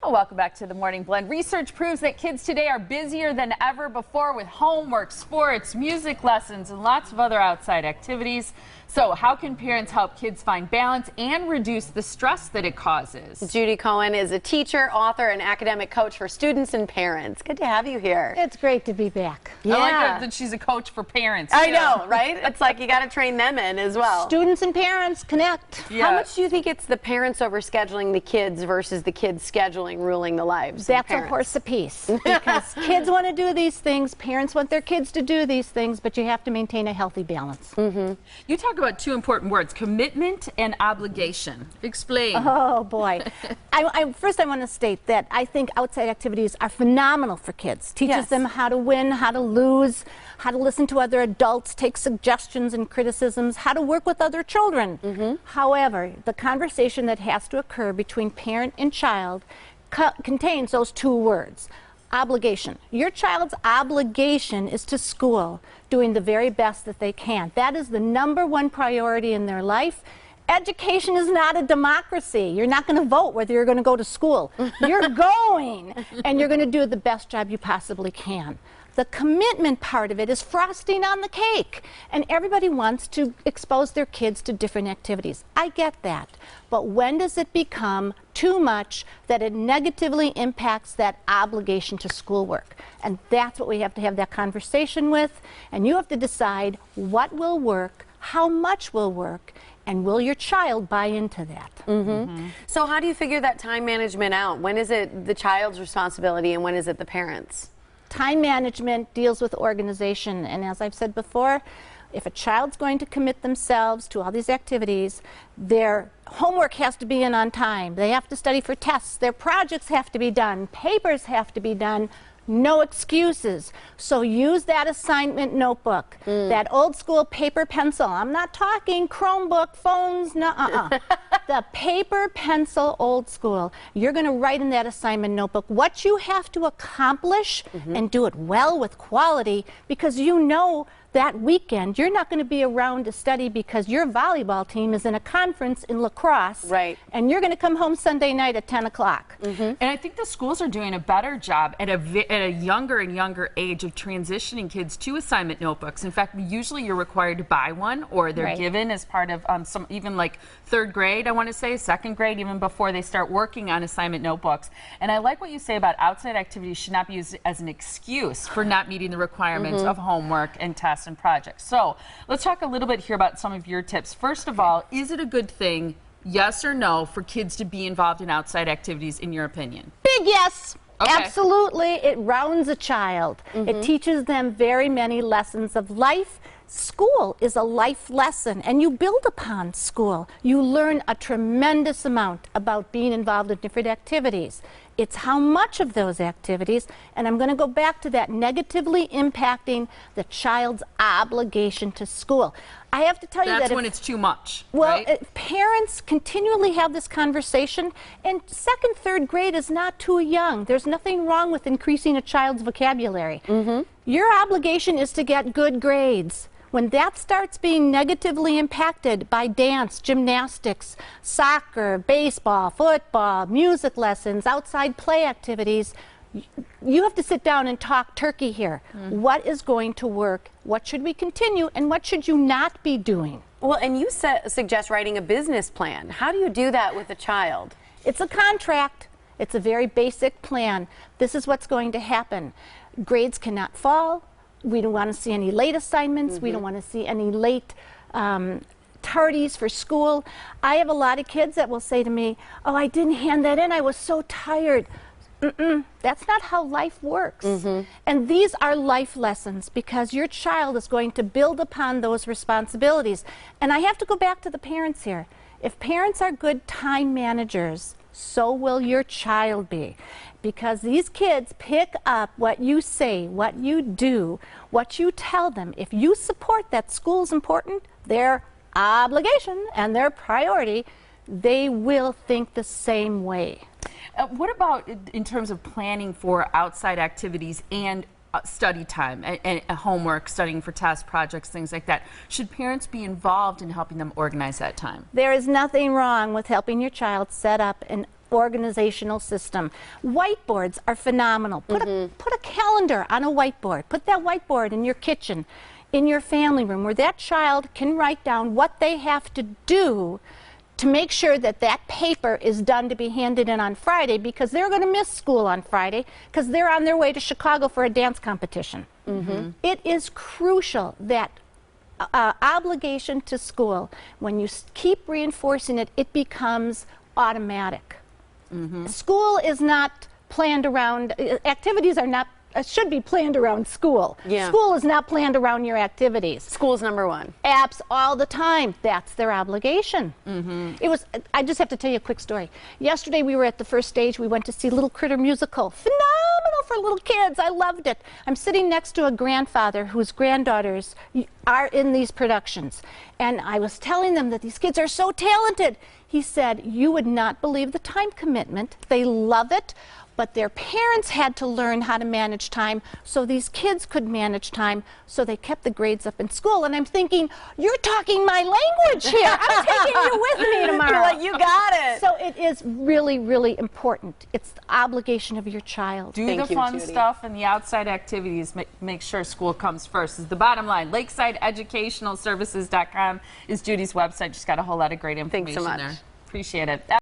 Well, welcome back to the Morning Blend. Research proves that kids today are busier than ever before with homework, sports, music lessons, and lots of other outside activities. So how can parents help kids find balance and reduce the stress that it causes? Judy Cohen is a teacher, author, and academic coach for students and parents. Good to have you here. It's great to be back. Yeah. I like that she's a coach for parents. I know, right? It's like you got to train them in as well. Students and parents connect. Yeah. How much do you think it's the parents overscheduling the kids versus the kids scheduling ruling the lives? That's a horse apiece. Because kids want to do these things, parents want their kids to do these things, but you have to maintain a healthy balance. You talk about two important words, commitment and obligation. Explain. Oh boy. First I want to state that I think outside activities are phenomenal for kids. Teaches them how to win, how to lose, how to listen to other adults, take suggestions and criticisms, how to work with other children. However, the conversation that has to occur between parent and child contains those two words. Obligation. Your child's obligation is to school, doing the very best that they can. That is the #1 priority in their life. Education is not a democracy. You're not going to vote whether you're going to go to school. You're going, and you're going to do the best job you possibly can. The commitment part of it is frosting on the cake, and everybody wants to expose their kids to different activities. I get that, but when does it become too much that it negatively impacts that obligation to schoolwork? And that's what we have to have that conversation with, and you have to decide what will work, how much will work, and will your child buy into that? So how do you figure that time management out? When is it the child's responsibility and when is it the parents'? Time management deals with organization, and as I've said before, if a child's going to commit themselves to all these activities, their homework has to be in on time. They have to study for tests. Their projects have to be done. Papers have to be done. No excuses. So use that assignment notebook, that old school paper pencil. I'm not talking Chromebook, phones, the paper pencil old school. You're going to write in that assignment notebook what you have to accomplish and do it well with quality, because you know that weekend you're not going to be around to study because your volleyball team is in a conference in lacrosse, and you're going to come home Sunday night at 10 o'clock. And I think the schools are doing a better job at a younger and younger age of transitioning kids to assignment notebooks. In fact, usually you're required to buy one, or they're given as part of some, even like 3rd grade, I want to say, 2nd grade, even before they start working on assignment notebooks. And I like what you say about outside activities should not be used as an excuse for not meeting the requirements of homework and tests and projects. So let's talk a little bit here about some of your tips. First of all, is it a good thing, yes or no, for kids to be involved in outside activities, in your opinion? Big yes. Absolutely. It rounds a child. It teaches them very many lessons of life. School is a life lesson, and you build upon school. You learn a tremendous amount about being involved in different activities. It's how much of those activities, and I'm going to go back to that, negatively impacting the child's obligation to school. I have to tell you that that's when it's too much. Well, parents continually have this conversation, and 2nd, 3rd grade is not too young. There's nothing wrong with increasing a child's vocabulary. Your obligation is to get good grades. When that starts being negatively impacted by dance, gymnastics, soccer, baseball, football, music lessons, outside play activities, you have to sit down and talk turkey here. What is going to work? What should we continue? And what should you not be doing? Well, and you suggest writing a business plan. How do you do that with a child? It's a contract. It's a very basic plan. This is what's going to happen. Grades cannot fall. We don't want to see any late assignments. We don't want to see any late tardies for school. I have a lot of kids that will say to me, oh, I didn't hand that in. I was so tired. That's not how life works. And these are life lessons, because your child is going to build upon those responsibilities. And I have to go back to the parents here. If parents are good time managers, so will your child be. Because these kids pick up what you say, what you do, what you tell them. If you support that school's important, their obligation and their priority, they will think the same way. What about in terms of planning for outside activities and study time and homework, studying for tests, projects, things like that? Should parents be involved in helping them organize that time? There is nothing wrong with helping your child set up an organizational system. Whiteboards are phenomenal. Put a calendar on a whiteboard. Put that whiteboard in your kitchen, in your family room, where that child can write down what they have to do to make sure that that paper is done to be handed in on Friday, because they're going to miss school on Friday because they're on their way to Chicago for a dance competition. It is crucial that obligation to school, when you keep reinforcing it, it becomes automatic. School is not planned around, activities are not, should be planned around school. School is not planned around your activities. School's number one. Apps all the time. That's their obligation. It was, I just have to tell you a quick story. Yesterday we were at the first stage. We went to see Little Critter Musical. Phenomenal for little kids. I loved it. I'm sitting next to a grandfather whose granddaughters are in these productions. And I was telling them that these kids are so talented. He said, you would not believe the time commitment. They love it. But their parents had to learn how to manage time so these kids could manage time, so they kept the grades up in school. And I'm thinking, you're talking my language here. I'm taking you with me tomorrow. You're like, you got it. So it is really, really important. It's the obligation of your child. Do the fun stuff and the outside activities. Make sure school comes first is the bottom line. LakesideEducationalServices.com is Judy's website. Just got a whole lot of great information there. Thanks so much. Appreciate it.